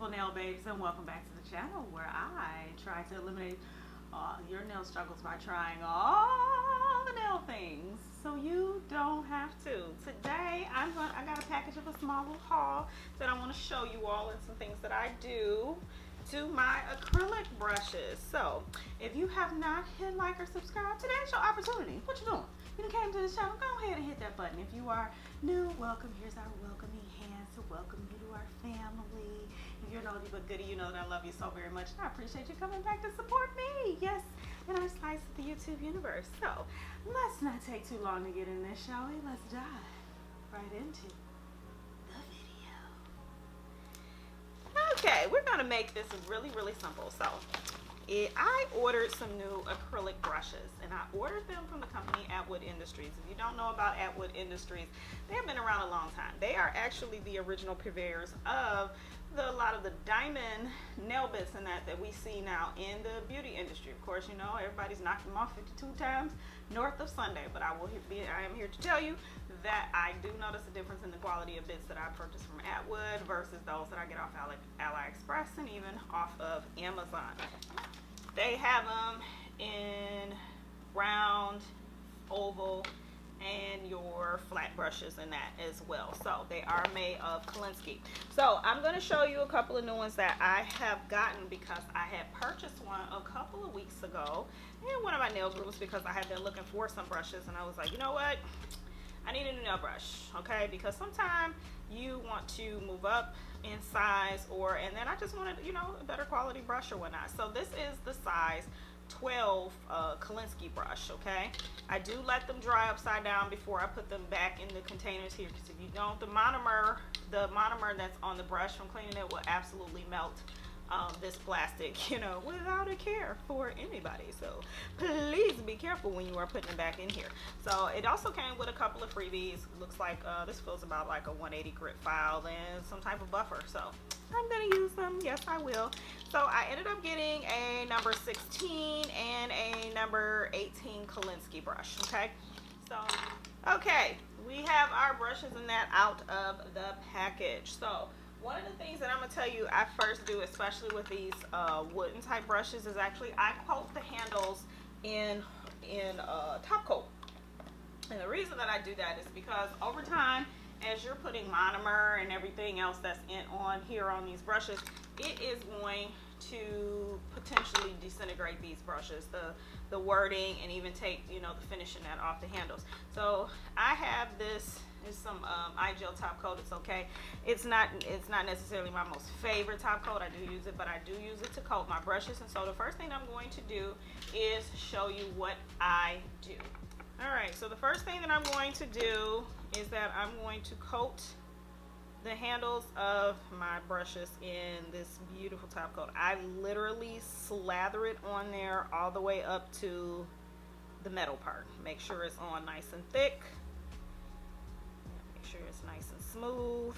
beautiful nail babes, and welcome back to the channel where I try to eliminate your nail struggles by trying all the nail things so you don't have to. Today I got a package of a small little haul that I want to show you all, and some things that I do to my acrylic brushes. So if you have not hit like or subscribe, today's your opportunity. What you doing? You came to this channel, go ahead and hit that button. If you are new, welcome. Here's our welcoming hands to welcome you to our family. If you're an oldie but goodie, you know that I love you so very much, and I appreciate you coming back to support me. Yes, in our slice of the YouTube universe. So let's not take too long to get in this, shall we? Let's dive right into the video. Okay, we're gonna make this really, really simple. So I ordered some new acrylic brushes, and I ordered them from the company Atwood Industries. If you don't know about Atwood Industries, they have been around a long time. They are actually the original purveyors of a lot of the diamond nail bits and that we see now in the beauty industry. Of course, you know, everybody's knocked them off 52 times north of Sunday, but I am here to tell you that I do notice a difference in the quality of bits that I purchase from Atwood versus those that I get off AliExpress and even off of Amazon. They have them in round, oval, and your flat brushes and that as well. So they are made of Clemens. So I'm going to show you a couple of new ones that I have gotten because I had purchased one a couple of weeks ago in one of my nail groups because I had been looking for some brushes, and I was like, you know what, I need a new nail brush, okay? Because sometimes you want to move up in size, and then I just wanted, you know, a better quality brush or whatnot. So this is the size 12 Clemens brush, okay? I do let them dry upside down before I put them back in the containers here, because if you don't, the monomer that's on the brush from cleaning it will absolutely melt this plastic, you know, without a care for anybody. So please be careful when you are putting it back in here. So it also came with a couple of freebies. Looks like this feels about like a 180 grit file and some type of buffer. So I'm gonna use them. Yes, I will. So I ended up getting a number 16 and a number 18 Clemens brush. Okay, so okay, we have our brushes and that out of the package. So one of the things that I'm gonna tell you I first do, especially with these wooden type brushes, is actually I coat the handles in top coat. And the reason that I do that is because over time, as you're putting monomer and everything else that's on these brushes, it is going to potentially disintegrate these brushes, the wording, and even take, you know, the finishing that off the handles. So I have this is some iGel top coat. It's okay. It's not necessarily my most favorite top coat. I do use it, but I do use it to coat my brushes. And so the first thing I'm going to do is show you what I do. All right, so the first thing that I'm going to do is that I'm going to coat the handles of my brushes in this beautiful top coat. I literally slather it on there all the way up to the metal part. Make sure it's on nice and thick. Make sure it's nice and smooth.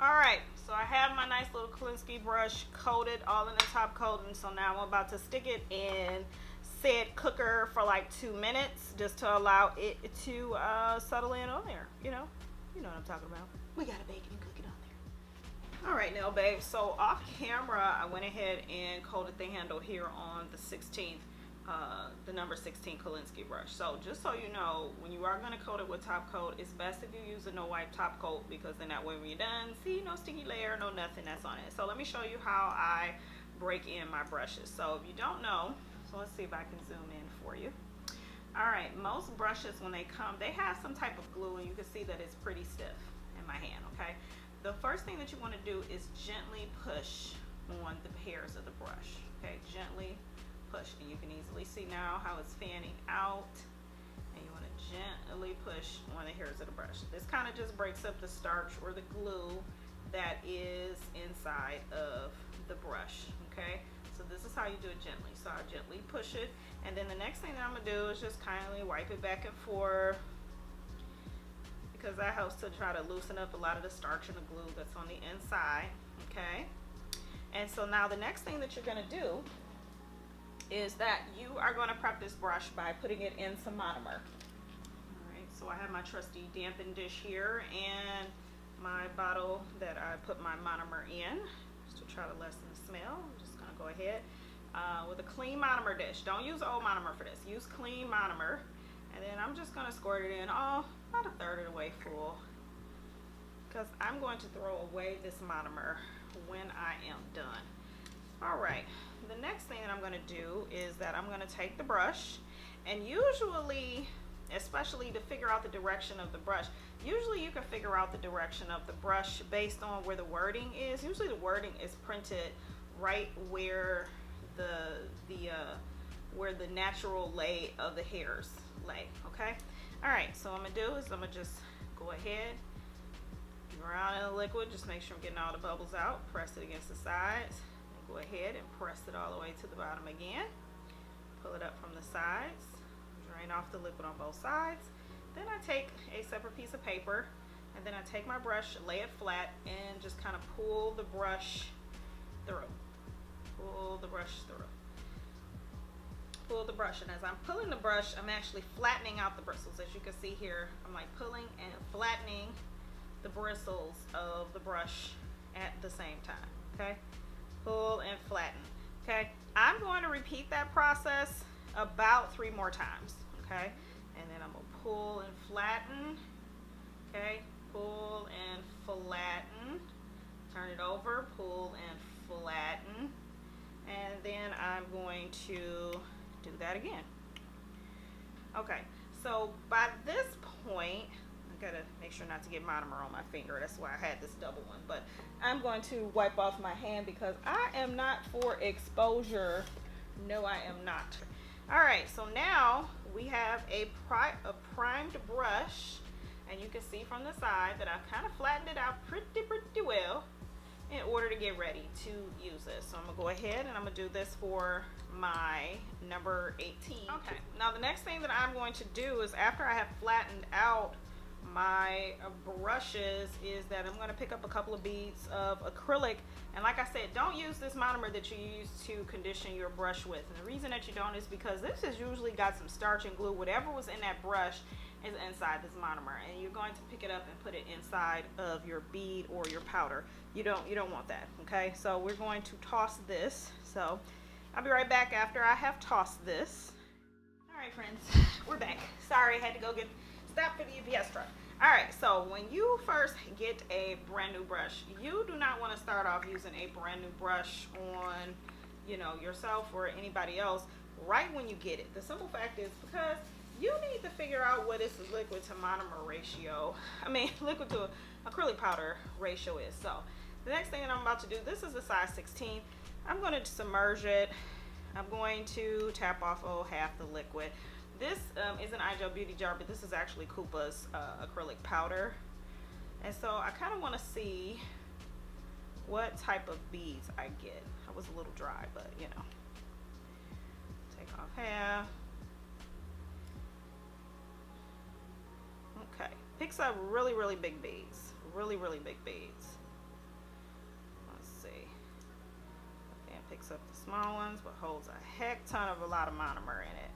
All right, so I have my nice little Clemens brush coated all in the top coat, and so now I'm about to stick it in said cooker for like 2 minutes just to allow it to settle in on there. You know what I'm talking about. We gotta bake it and cook it on there. All right, now babe, so off camera I went ahead and coated the handle here on the 16th, the number 16 Clemens brush. So just so you know, when you are going to coat it with top coat, it's best if you use a no wipe top coat, because then that way when you're done, see, no sticky layer, no nothing that's on it. So let me show you how I break in my brushes. So if you don't know, so let's see if I can zoom in for you. All right, most brushes when they come, they have some type of glue, and you can see that it's pretty stiff in my hand, okay? The first thing that you want to do is gently push on the hairs of the brush, okay? Gently push, and you can easily see now how it's fanning out, and you want to gently push on the hairs of the brush. This kind of just breaks up the starch or the glue that is inside of the brush, okay? So this is how you do it gently. So I gently push it, and then the next thing that I'm gonna do is just kindly wipe it back and forth, because that helps to try to loosen up a lot of the starch and the glue that's on the inside, okay? And so now the next thing that you're gonna do is that you are going to prep this brush by putting it in some monomer. All right, so I have my trusty dampen dish here and my bottle that I put my monomer in, just to try to lessen the smell. I'm just gonna go ahead with a clean monomer dish. Don't use old monomer for this. Use clean monomer. And then I'm just gonna squirt it in about a third of the way full, because I'm going to throw away this monomer when I am done. All right, the next thing that I'm gonna do is that I'm gonna take the brush, and usually, especially to figure out the direction of the brush, usually you can figure out the direction of the brush based on where the wording is. Usually the wording is printed right where where the natural lay of the hairs lay, okay? All right, so what I'm gonna do is I'm gonna just go ahead, around in the liquid, just make sure I'm getting all the bubbles out, press it against the sides, and go ahead and press it all the way to the bottom again, pull it up from the sides, drain off the liquid on both sides. Then I take a separate piece of paper, and then I take my brush, lay it flat, and just kind of pull the brush through. Pull the brush through. Pull the brush, and as I'm pulling the brush, I'm actually flattening out the bristles. As you can see here, I'm like pulling and flattening the bristles of the brush at the same time, okay? Pull and flatten, okay? I'm going to repeat that process about 3 more times, okay? And then I'm gonna pull and flatten, okay? Pull and flatten, turn it over, pull and flatten, and then I'm going to do that again. Okay, so by this point, I gotta make sure not to get monomer on my finger. That's why I had this double one, but I'm going to wipe off my hand because I am not for exposure. No, I am not. All right, so now we have a primed brush, and you can see from the side that I've kind of flattened it out pretty well in order to get ready to use this. So I'm gonna go ahead and I'm gonna do this for my number 18. Okay, now the next thing that I'm going to do is, after I have flattened out my brushes, is that I'm going to pick up a couple of beads of acrylic. And like I said, don't use this monomer that you use to condition your brush with. And the reason that you don't is because this has usually got some starch and glue. Whatever was in that brush is inside this monomer, and you're going to pick it up and put it inside of your bead or your powder. You don't want that, okay? So we're going to toss this. So I'll be right back after I have tossed this. All right, friends, we're back. Sorry, I had to go get stopped for the UPS truck. All right, so when you first get a brand new brush, you do not want to start off using a brand new brush on, you know, yourself or anybody else right when you get it. The simple fact is because you need to figure out what is the liquid to monomer ratio. Liquid to acrylic powder ratio is. So the next thing that I'm about to do, this is a size 16. I'm going to submerge it. I'm going to tap off half the liquid. This is an iGel Beauty jar, but this is actually Koopa's acrylic powder. And so I kind of want to see what type of beads I get. I was a little dry, but you know. Take off half. Okay, picks up really big beads. Really big beads. Let's see. And picks up the small ones, but holds a heck ton of a lot of monomer in it.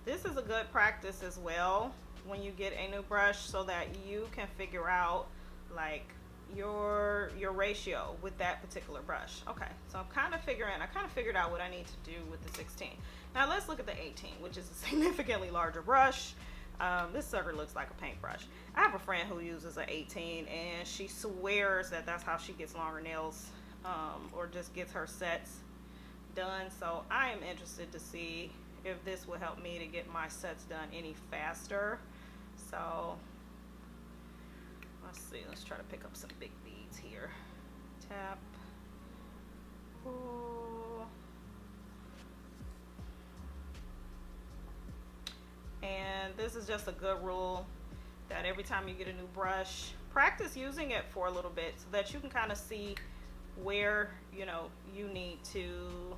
This is a good practice as well when you get a new brush, so that you can figure out like your ratio with that particular brush. Okay, so I kind of figured out what I need to do with the 16. Now let's look at the 18, which is a significantly larger brush. This sucker looks like a paintbrush. I have a friend who uses an 18, and she swears that that's how she gets longer nails, or just gets her sets done. So I am interested to see if this will help me to get my sets done any faster. So let's see, let's try to pick up some big beads here. Tap, pull. And this is just a good rule that every time you get a new brush, practice using it for a little bit so that you can kind of see where you need to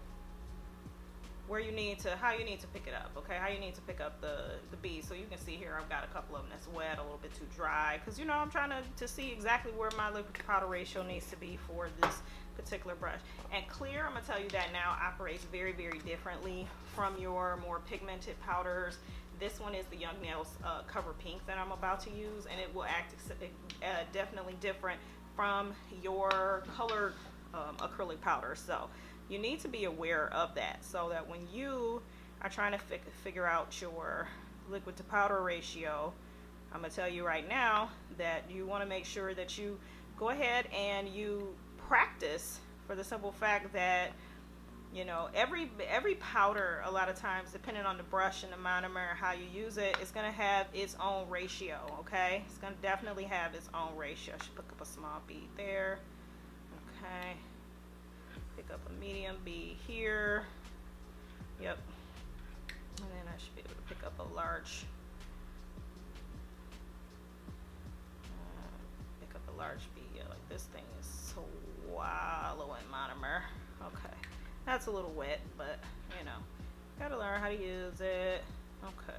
how you need to pick it up, okay? How you need to pick up the beads. So you can see here I've got a couple of them that's wet, a little bit too dry, because I'm trying to see exactly where my liquid to powder ratio needs to be for this particular brush. And clear, I'm gonna tell you that now, operates very differently from your more pigmented powders This one is the Young Nails Cover Pink that I'm about to use, and it will act definitely different from your colored acrylic powder. So you need to be aware of that, so that when you are trying to figure out your liquid to powder ratio, I'm going to tell you right now that you want to make sure that you go ahead and you practice, for the simple fact that, you know, every powder, a lot of times, depending on the brush and the monomer and how you use it, it's going to have its own ratio, okay? It's going to definitely have its own ratio. I should pick up a small bead there. Okay. Pick up a medium bead here. Yep. And then I should be able to pick up a large. Pick up a large bead. Yeah, like this thing is swallowing monomer. Okay. That's a little wet, but you know, gotta learn how to use it. Okay.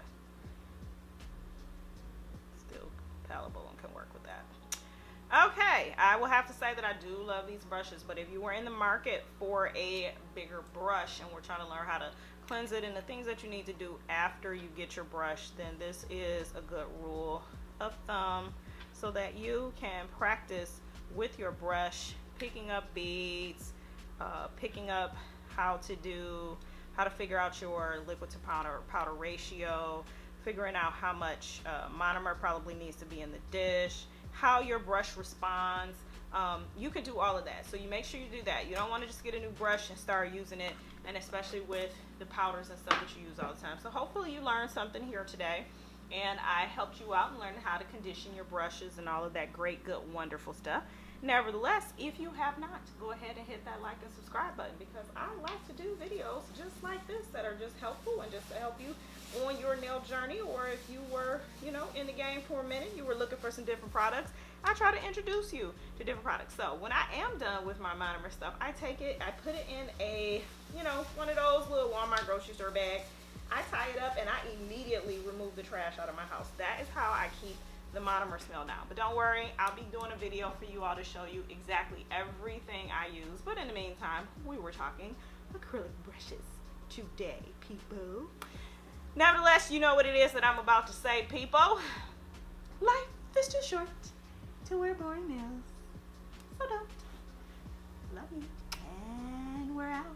Still palatable and can work with that. Okay, I will have to say that I do love these brushes, but if you were in the market for a bigger brush and we're trying to learn how to cleanse it and the things that you need to do after you get your brush, then this is a good rule of thumb, so that you can practice with your brush, picking up beads, picking up how to figure out your liquid to powder ratio, figuring out how much monomer probably needs to be in the dish, how your brush responds. You can do all of that, so you make sure you do that. You don't want to just get a new brush and start using it, and especially with the powders and stuff that you use all the time. So hopefully you learned something here today, and I helped you out in learning how to condition your brushes and all of that great, good, wonderful stuff. Nevertheless, if you have not, go ahead and hit that like and subscribe button, because I like to do videos just like this that are just helpful and just to help you on your nail journey. Or if you were, you know, in the game for a minute, you were looking for some different products, I try to introduce you to different products. So when I am done with my monomer stuff, I take it, I put it in a, you know, one of those little Walmart grocery store bags. I tie it up and I immediately remove the trash out of my house. That is how I keep the monomer smell now. But don't worry, I'll be doing a video for you all to show you exactly everything I use. But in the meantime, we were talking acrylic brushes today, people. Nevertheless, you know what it is that I'm about to say, people. Life is too short to wear boring nails. So don't. Love you. And we're out.